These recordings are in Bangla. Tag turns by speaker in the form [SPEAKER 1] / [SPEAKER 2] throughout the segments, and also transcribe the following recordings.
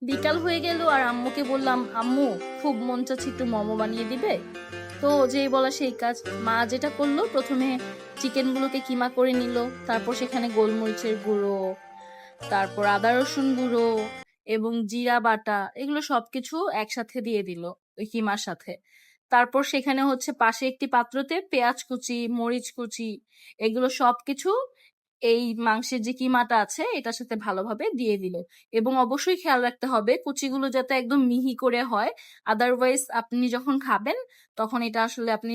[SPEAKER 1] বিকাল হয়ে গেল আর আম্মুকে বললাম, আম্মু খুব মন চাচ্ছে একটু মোমো বানিয়ে দিবে। তো যেই বলা সেই কাজ। মা যেটা করলো, প্রথমে চিকেন গুলোকে কিমা করে নিল, তারপর সেখানে গোলমরিচের গুঁড়ো, তারপর আদা রসুন গুঁড়ো এবং জিরা বাটা, এগুলো সবকিছু একসাথে দিয়ে দিল ওই কিমার সাথে। তারপর সেখানে হচ্ছে পাশে একটি পাত্রতে পেঁয়াজ কুচি, মরিচ কুচি, এগুলো সবকিছু এই মাংসের যে কিমাটা আছে এটার সাথে ভালোভাবে দিয়ে দিল। এবং অবশ্যই খেয়াল রাখতে হবে কুচিগুলো যাতে একদম মিহি করে হয়, আদারওয়াইজ আপনি যখন খাবেন তখন এটা আসলে আপনি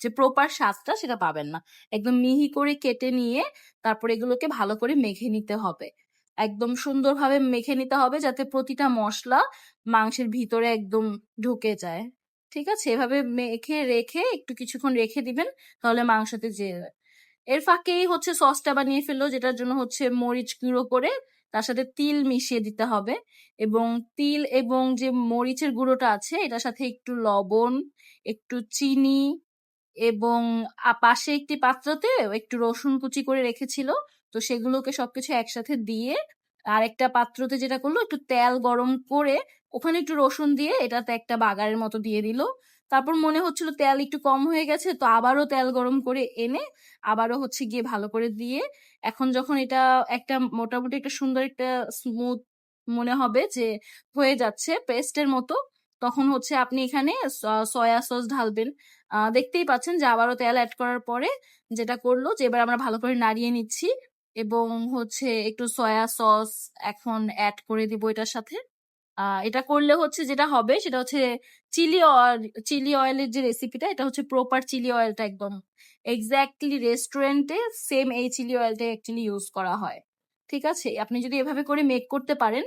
[SPEAKER 1] যে প্রপার স্বাদটা সেটা পাবেন না। একদম মিহি করে কেটে নিয়ে তারপর এগুলোকে ভালো করে মেখে নিতে হবে। একদম সুন্দরভাবে মেখে নিতে হবে যাতে প্রতিটা মশলা মাংসের ভিতরে একদম ঢুকে যায়। ঠিক আছে, এভাবে মেখে রেখে একটু কিছুক্ষণ রেখে দিবেন, তাহলে মাংসতে যে এর ফাঁকেই হচ্ছে সসটা বানিয়ে ফেললো, যেটার জন্য হচ্ছে মরিচ গুঁড়ো করে তার সাথে তিল মিশিয়ে দিতে হবে। এবং তিল এবং যে মরিচের গুঁড়োটা আছে এটার সাথে একটু লবণ, একটু চিনি এবং পাশে একটি পাত্রতে একটু রসুন কুচি করে রেখেছিল, তো সেগুলোকে সবকিছু একসাথে দিয়ে আরেকটা পাত্রতে যেটা করলো, একটু তেল গরম করে ওখানে একটু রসুন দিয়ে এটাতে একটা বাগারের মতো দিয়ে দিল। তারপর মনে হচ্ছিল তেল একটু কম হয়ে গেছে, তো আবারও তেল গরম করে এনে আবারও হচ্ছে গিয়ে ভালো করে দিয়ে, এখন যখন এটা একটা মোটামুটি একটা সুন্দর একটা স্মুথ মনে হবে যে হয়ে যাচ্ছে পেস্টের মতো, তখন হচ্ছে আপনি এখানে সয়া সস ঢালবেন। দেখতেই পাচ্ছেন যে আবারও তেল অ্যাড করার পরে যেটা করলো যে এবার আমরা ভালো করে নাড়িয়ে নিচ্ছি এবং হচ্ছে একটু সয়া সস এখন অ্যাড করে দিব এটার সাথে। এটা করলে হচ্ছে যেটা হবে সেটা হচ্ছে চিলি অয়েল, চিলি অয়েলের যে রেসিপিটা, এটা হচ্ছে প্রপার চিলি অয়েলটা একদম এক্স্যাক্টলি রেস্টুরেন্টে সেম এই চিলি অয়েলটা অ্যাকচুয়ালি ইউজ করা হয়। ঠিক আছে, আপনি যদি এভাবে করে মেক করতে পারেন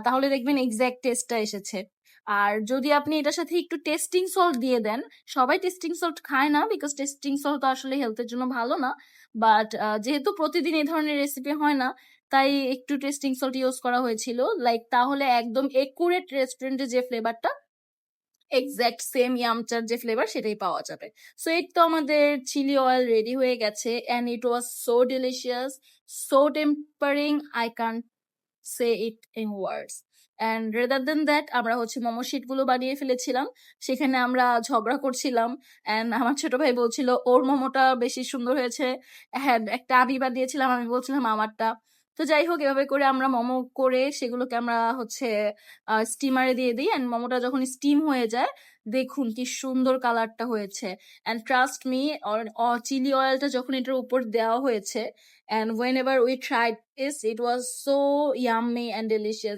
[SPEAKER 1] তাহলে দেখবেন এক্স্যাক্ট টেস্টটা এসেছে। আর যদি আপনি এটার সাথে একটু টেস্টিং সল্ট দিয়ে দেন, সবাই টেস্টিং সল্ট খায় না বিকজ টেস্টিং সল্ট আসলে হেলথের জন্য ভালো না, বাট যেহেতু প্রতিদিন এই ধরনের রেসিপি হয় না, তাই একটু টেস্টিং সল্ট ইউজ করা হয়েছিল। লাইক তাহলে একদম একুরেট রেস্টুরেন্টে যে ফ্লেভারটা, এক্সাক্ট সেম ইয়ামচার যে ফ্লেভার সেটাই পাওয়া যাবে। সো এই তো আমাদের চিলি অয়েল রেডি হয়ে গেছে and it was so delicious, so tempering, I can't say it in words. And rather than that আমরা হচ্ছে মোমো শিট গুলো বানিয়ে ফেলেছিলাম, সেখানে আমরা ঝগড়া করছিলাম। অ্যান্ড আমার ছোট ভাই বলছিল ওর মোমোটা বেশি সুন্দর হয়েছে, হ্যাঁ একটা আমি বানিয়েছিলাম, আমি বলছিলাম আমারটা। তো যাই হোক, এভাবে করে আমরা মোমো করে সেগুলোকে আমরা হচ্ছে স্টিমারে দিয়ে দিই, অ্যান্ড মোমোটা যখন স্টিম হয়ে যায় দেখুন কি সুন্দর কালারটা হয়েছে। অ্যান্ড ট্রাস্ট মি, চিলি অয়েলটা যখন এটার উপর দেওয়া হয়েছে, and whenever we tried this, it was so yummy and delicious.